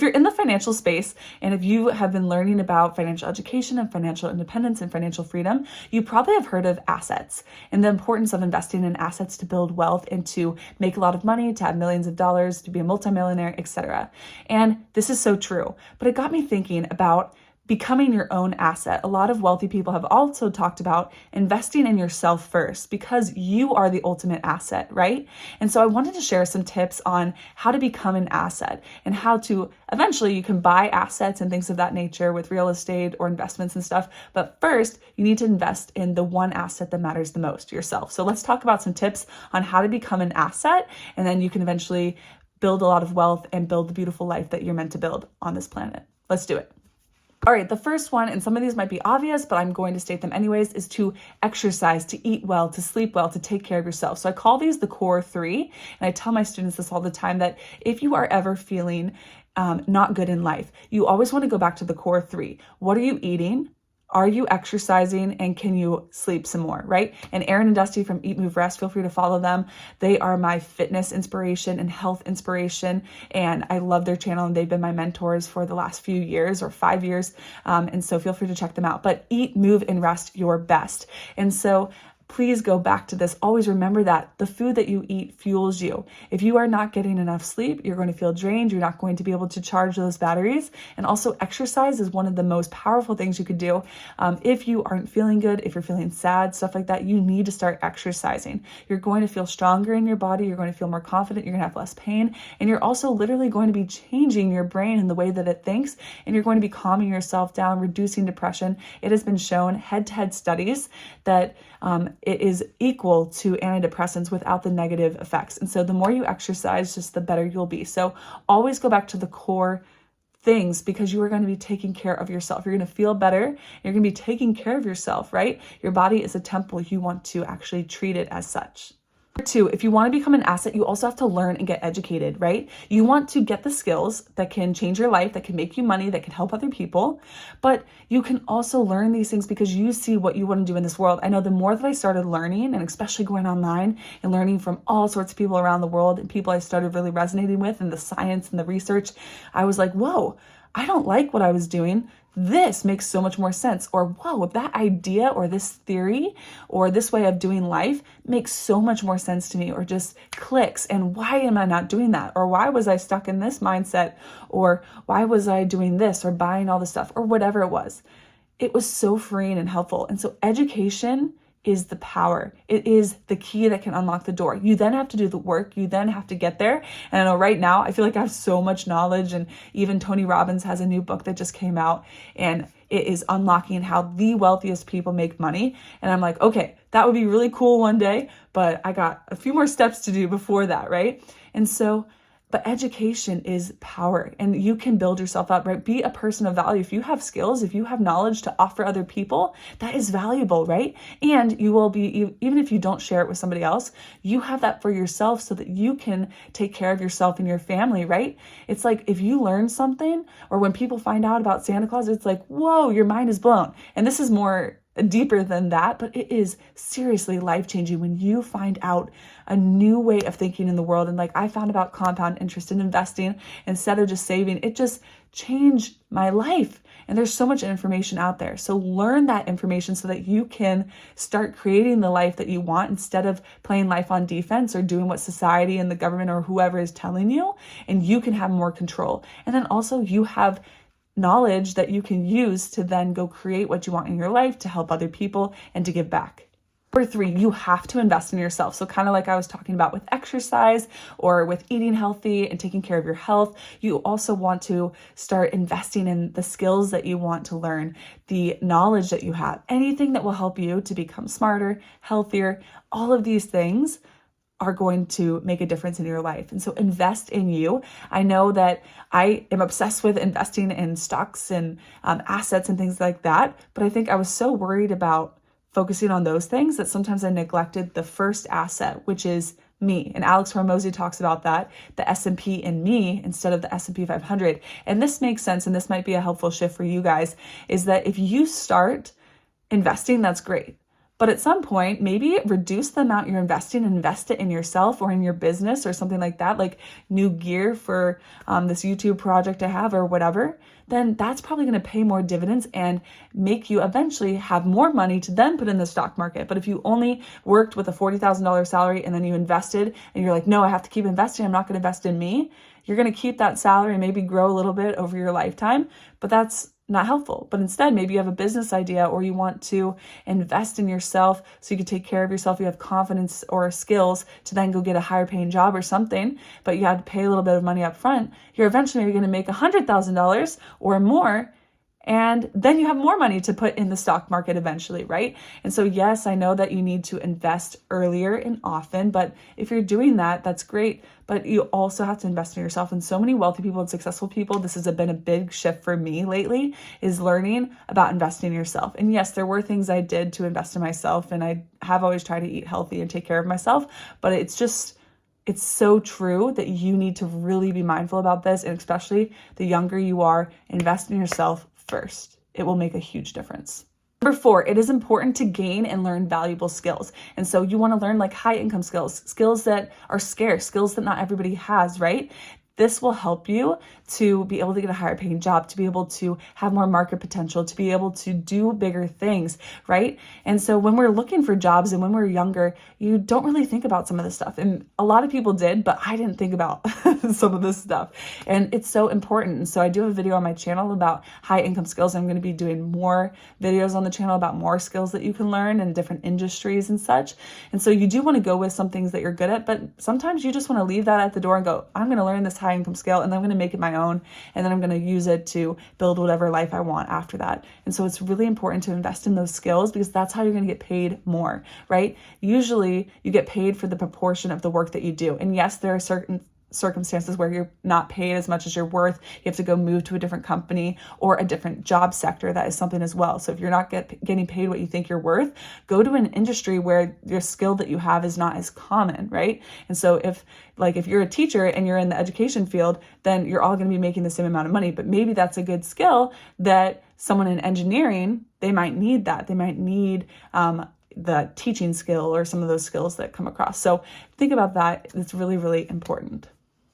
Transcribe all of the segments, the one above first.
If you're in the financial space and if you have been learning about financial education and financial independence and financial freedom, you probably have heard of assets and the importance of investing in assets to build wealth and to make a lot of money, to have millions of dollars, to be a multimillionaire, etc. And this is so true. But it got me thinking about becoming your own asset. A lot of wealthy people have also talked about investing in yourself first because you are the ultimate asset, right? And so I wanted to share some tips on how to become an asset and how to eventually you can buy assets and things of that nature with real estate or investments and stuff. But first, you need to invest in the one asset that matters the most, yourself. So let's talk about some tips on how to become an asset, and then you can eventually build a lot of wealth and build the beautiful life that you're meant to build on this planet. Let's do it. All right, the first one, and some of these might be obvious, but I'm going to state them anyways, is to exercise, to eat well, to sleep well, to take care of yourself. So I call these the core three. And I tell my students this all the time, that if you are ever feeling not good in life, you always want to go back to the core three. What are you eating? Are you exercising, and can you sleep some more, right? And Aaron and Dusty from Eat, Move, Rest, feel free to follow them. They are my fitness inspiration and health inspiration, and I love their channel, and they've been my mentors for the last few years or 5 years, and so feel free to check them out. But eat, move, and rest your best. And so please go back to this. Always remember that the food that you eat fuels you. If you are not getting enough sleep, you're going to feel drained. You're not going to be able to charge those batteries. And also exercise is one of the most powerful things you could do. If you aren't feeling good, if you're feeling sad, stuff like that, you need to start exercising. You're going to feel stronger in your body. You're going to feel more confident. You're going to have less pain. And you're also literally going to be changing your brain in the way that it thinks. And you're going to be calming yourself down, reducing depression. It has been shown, head-to-head studies, that it is equal to antidepressants without the negative effects. And so the more you exercise, just the better you'll be. So always go back to the core things, because you are going to be taking care of yourself. You're going to feel better. You're going to be taking care of yourself, right? Your body is a temple. You want to actually treat it as such. Number two, if you want to become an asset, you also have to learn and get educated, right? You want to get the skills that can change your life, that can make you money, that can help other people, but you can also learn these things because you see what you want to do in this world. I know the more that I started learning, and especially going online and learning from all sorts of people around the world and people I started really resonating with, and the science and the research, I was like, whoa, I don't like what I was doing. This makes so much more sense. Or, whoa, that idea or this theory or this way of doing life makes so much more sense to me, or just clicks. And why am I not doing that? Or why was I stuck in this mindset? Or why was I doing this or buying all this stuff or whatever it was? It was so freeing and helpful. And so education is the power. It is the key that can unlock the door. You then have to do the work. You then have to get there. And I know right now, I feel like I have so much knowledge, and even Tony Robbins has a new book that just came out, and it is unlocking how the wealthiest people make money. And I'm like, okay, that would be really cool one day, but I got a few more steps to do before that, right? And so, but education is power, and you can build yourself up, right? Be a person of value. If you have skills, if you have knowledge to offer other people, that is valuable, right? And you will be, even if you don't share it with somebody else, you have that for yourself so that you can take care of yourself and your family, right? It's like if you learn something, or when people find out about Santa Claus, it's like, whoa, your mind is blown. And this is more deeper than that, but it is seriously life-changing when you find out a new way of thinking in the world. And like I found about compound interest in investing instead of just saving, it just changed my life. And there's so much information out there. So learn that information so that you can start creating the life that you want instead of playing life on defense or doing what society and the government or whoever is telling you, and you can have more control. And then also you have knowledge that you can use to then go create what you want in your life, to help other people and to give back. Number three, you have to invest in yourself. So kind of like I was talking about with exercise or with eating healthy and taking care of your health, you also want to start investing in the skills that you want to learn, the knowledge that you have, anything that will help you to become smarter, healthier. All of these things are going to make a difference in your life. And so invest in you. I know that I am obsessed with investing in stocks and assets and things like that, but I think I was so worried about focusing on those things that sometimes I neglected the first asset, which is me. And Alex Hormozi talks about that, the S&P in me instead of the S&P 500. And this makes sense, and this might be a helpful shift for you guys, is that if you start investing, that's great. But at some point, maybe reduce the amount you're investing and invest it in yourself or in your business or something like that, like new gear for this YouTube project I have or whatever. Then that's probably going to pay more dividends and make you eventually have more money to then put in the stock market. But if you only worked with a $40,000 salary and then you invested and you're like, no, I have to keep investing, I'm not going to invest in me, you're going to keep that salary and maybe grow a little bit over your lifetime, but that's not helpful. But instead, maybe you have a business idea or you want to invest in yourself so you can take care of yourself. You have confidence or skills to then go get a higher paying job or something, but you had to pay a little bit of money up front. You're eventually maybe going to make $100,000 or more. And then you have more money to put in the stock market eventually, right? And so, yes, I know that you need to invest earlier and often, but if you're doing that, that's great. But you also have to invest in yourself. And so many wealthy people and successful people, this has been a big shift for me lately, is learning about investing in yourself. And yes, there were things I did to invest in myself, and I have always tried to eat healthy and take care of myself, but it's so true that you need to really be mindful about this. And especially the younger you are, invest in yourself first. It will make a huge difference. Number 4, it is important to gain and learn valuable skills. And so you want to learn like high income skills that are scarce, skills that not everybody has, right? This will help you to be able to get a higher paying job, to be able to have more market potential, to be able to do bigger things, right? And so when we're looking for jobs and when we're younger, you don't really think about some of this stuff. And a lot of people did, but I didn't think about some of this stuff. And it's so important. And so I do have a video on my channel about high income skills. I'm going to be doing more videos on the channel about more skills that you can learn in different industries and such. And so you do want to go with some things that you're good at, but sometimes you just want to leave that at the door and go, I'm going to learn this high income skill and then I'm going to make it my own, and then I'm going to use it to build whatever life I want after that. And so it's really important to invest in those skills because that's how you're going to get paid more, right? Usually you get paid for the proportion of the work that you do. And yes, there are certain circumstances where you're not paid as much as you're worth. You have to go move to a different company or a different job sector. That is something as well. So if you're not getting paid what you think you're worth, go to an industry where your skill that you have is not as common, right? And so if you're a teacher and you're in the education field, then you're all going to be making the same amount of money. But maybe that's a good skill that someone in engineering, they might need that. They might need the teaching skill or some of those skills that come across. So think about that. It's really, really important.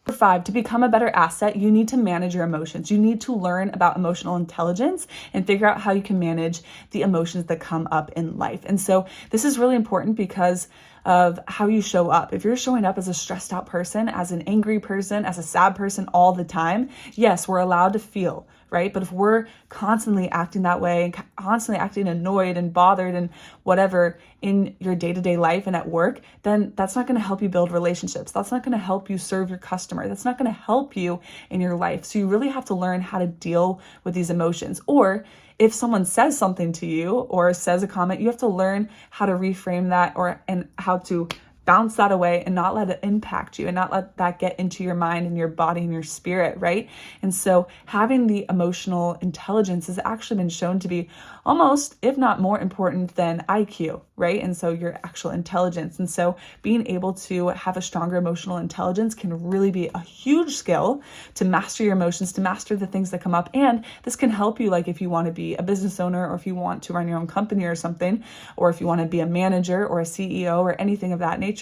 Number 5, to become a better asset, you need to manage your emotions. You need to learn about emotional intelligence and figure out how you can manage the emotions that come up in life. And so this is really important because of how you show up. If you're showing up as a stressed out person, as an angry person, as a sad person all the time, yes, we're allowed to feel, right? But if we're constantly acting that way and constantly acting annoyed and bothered and whatever in your day-to-day life and at work, then that's not going to help you build relationships. That's not going to help you serve your customer. That's not going to help you in your life. So you really have to learn how to deal with these emotions. Or if someone says something to you or says a comment, you have to learn how to reframe that and how to bounce that away and not let it impact you and not let that get into your mind and your body and your spirit, right? And so having the emotional intelligence has actually been shown to be almost, if not more important than IQ, right? And so your actual intelligence. And so being able to have a stronger emotional intelligence can really be a huge skill to master your emotions, to master the things that come up. And this can help you, like if you want to be a business owner or if you want to run your own company or something, or if you want to be a manager or a CEO or anything of that nature.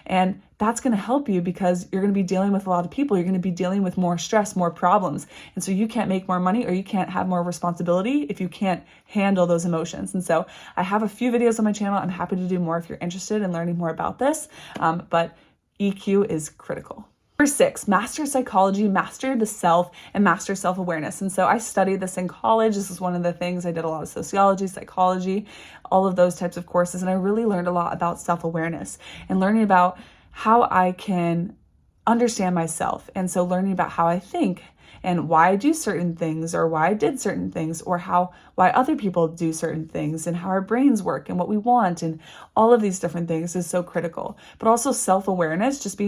And that's going to help you because you're going to be dealing with a lot of people. You're going to be dealing with more stress, more problems. And so you can't make more money or you can't have more responsibility if you can't handle those emotions. And so I have a few videos on my channel. I'm happy to do more if you're interested in learning more about this. But EQ is critical. Number 6, master psychology, master the self, and master self-awareness. And so I studied this in college. This is one of the things. I did a lot of sociology, psychology, all of those types of courses. And I really learned a lot about self-awareness and learning about how I can understand myself. And so learning about how I think and why I do certain things or why I did certain things or why other people do certain things and how our brains work and what we want and all of these different things is so critical. But also self-awareness, just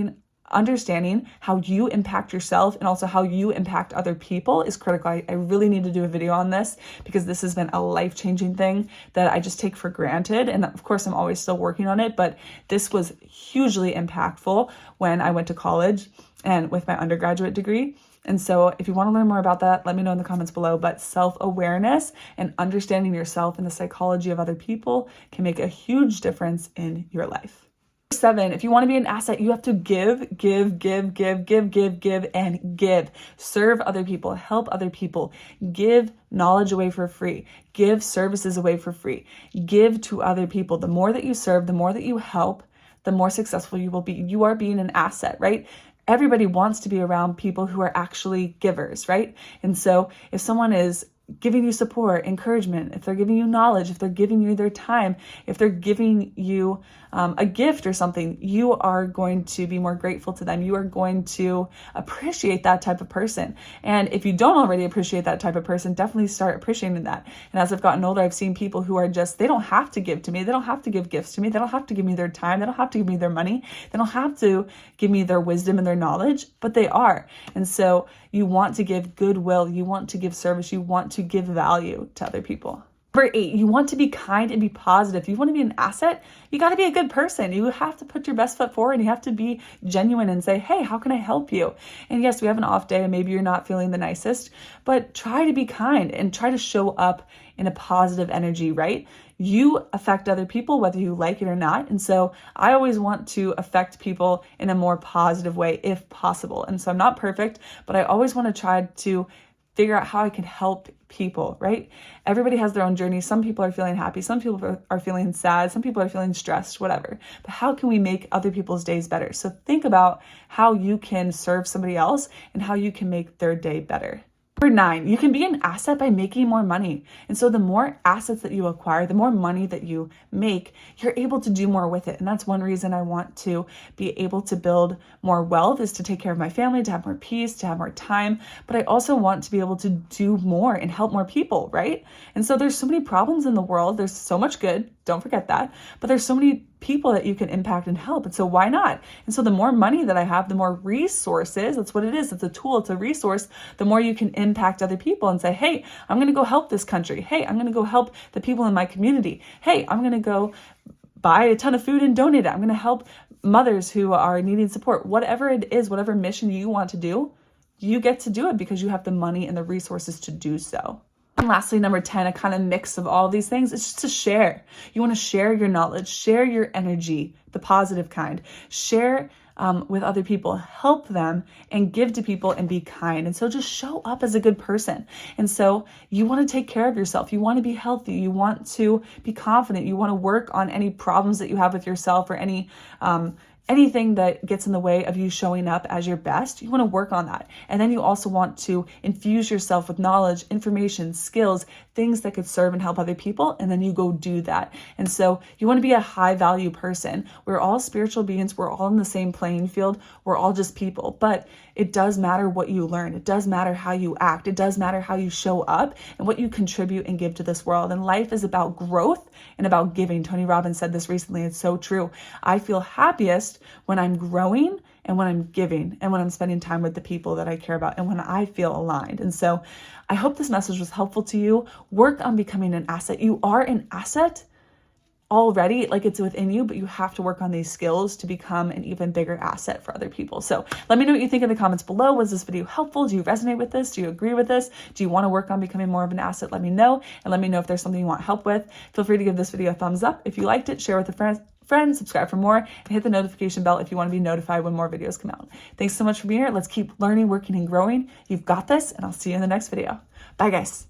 understanding how you impact yourself and also how you impact other people is critical. I really need to do a video on this because this has been a life-changing thing that I just take for granted. And of course, I'm always still working on it, but this was hugely impactful when I went to college and with my undergraduate degree. And so if you want to learn more about that, let me know in the comments below. But self-awareness and understanding yourself and the psychology of other people can make a huge difference in your life. 7, if you want to be an asset, you have to give, and give. Serve other people, help other people, give knowledge away for free, give services away for free, give to other people. The more that you serve, the more that you help, the more successful you will be. You are being an asset, right? Everybody wants to be around people who are actually givers, right? And so if someone is giving you support, encouragement, if they're giving you knowledge, if they're giving you their time, if they're giving you a gift or something, you are going to be more grateful to them. You are going to appreciate that type of person. And if you don't already appreciate that type of person, definitely start appreciating that. And as I've gotten older, I've seen people who are just, they don't have to give to me. They don't have to give gifts to me. They don't have to give me their time. They don't have to give me their money. They don't have to give me their wisdom and their knowledge, but they are. And so you want to give goodwill. You want to give service. You want to give value to other people. Number 8, you want to be kind and be positive. You want to be an asset, you got to be a good person. You have to put your best foot forward. You have to be genuine and say, hey, how can I help you? And yes, we have an off day and maybe you're not feeling the nicest, but try to be kind and try to show up in a positive energy, right? You affect other people whether you like it or not. And so I always want to affect people in a more positive way if possible. And so I'm not perfect, but I always want to try to figure out how I can help people, right? Everybody has their own journey. Some people are feeling happy. Some people are feeling sad. Some people are feeling stressed, whatever. But how can we make other people's days better? So think about how you can serve somebody else and how you can make their day better. Number 9, you can be an asset by making more money. And so the more assets that you acquire, the more money that you make, you're able to do more with it. And that's one reason I want to be able to build more wealth, is to take care of my family, to have more peace, to have more time. But I also want to be able to do more and help more people, right? And so there's so many problems in the world. There's so much good. Don't forget that. But there's so many people that you can impact and help. And so why not? And so the more money that I have, the more resources, that's what it is. It's a tool, it's a resource. The more you can impact other people and say, hey, I'm going to go help this country. Hey, I'm going to go help the people in my community. Hey, I'm going to go buy a ton of food and donate it. I'm going to help mothers who are needing support. Whatever it is, whatever mission you want to do, you get to do it because you have the money and the resources to do so. And lastly, number 10, a kind of mix of all these things, it's just to share. You want to share your knowledge, share your energy, the positive kind, share with other people, help them and give to people and be kind. And so just show up as a good person. And so you want to take care of yourself. You want to be healthy. You want to be confident. You want to work on any problems that you have with yourself or anything that gets in the way of you showing up as your best. You want to work on that. And then you also want to infuse yourself with knowledge, information, skills, things that could serve and help other people. And then you go do that. And so you want to be a high value person. We're all spiritual beings. We're all in the same playing field. We're all just people, but it does matter what you learn. It does matter how you act. It does matter how you show up and what you contribute and give to this world. And life is about growth and about giving. Tony Robbins said this recently. It's so true. I feel happiest when I'm growing and when I'm giving and when I'm spending time with the people that I care about and when I feel aligned. And so I hope this message was helpful to you. Work on becoming an asset. You are an asset already, like it's within you, but you have to work on these skills to become an even bigger asset for other people. So let me know what you think in the comments below. Was this video helpful? Do you resonate with this? Do you agree with this? Do you want to work on becoming more of an asset? Let me know, and let me know if there's something you want help with. Feel free to give this video a thumbs up. If you liked it, share with a friend, subscribe for more, and hit the notification bell if you want to be notified when more videos come out. Thanks so much for being here. Let's keep learning, working, and growing. You've got this, and I'll see you in the next video. Bye, guys.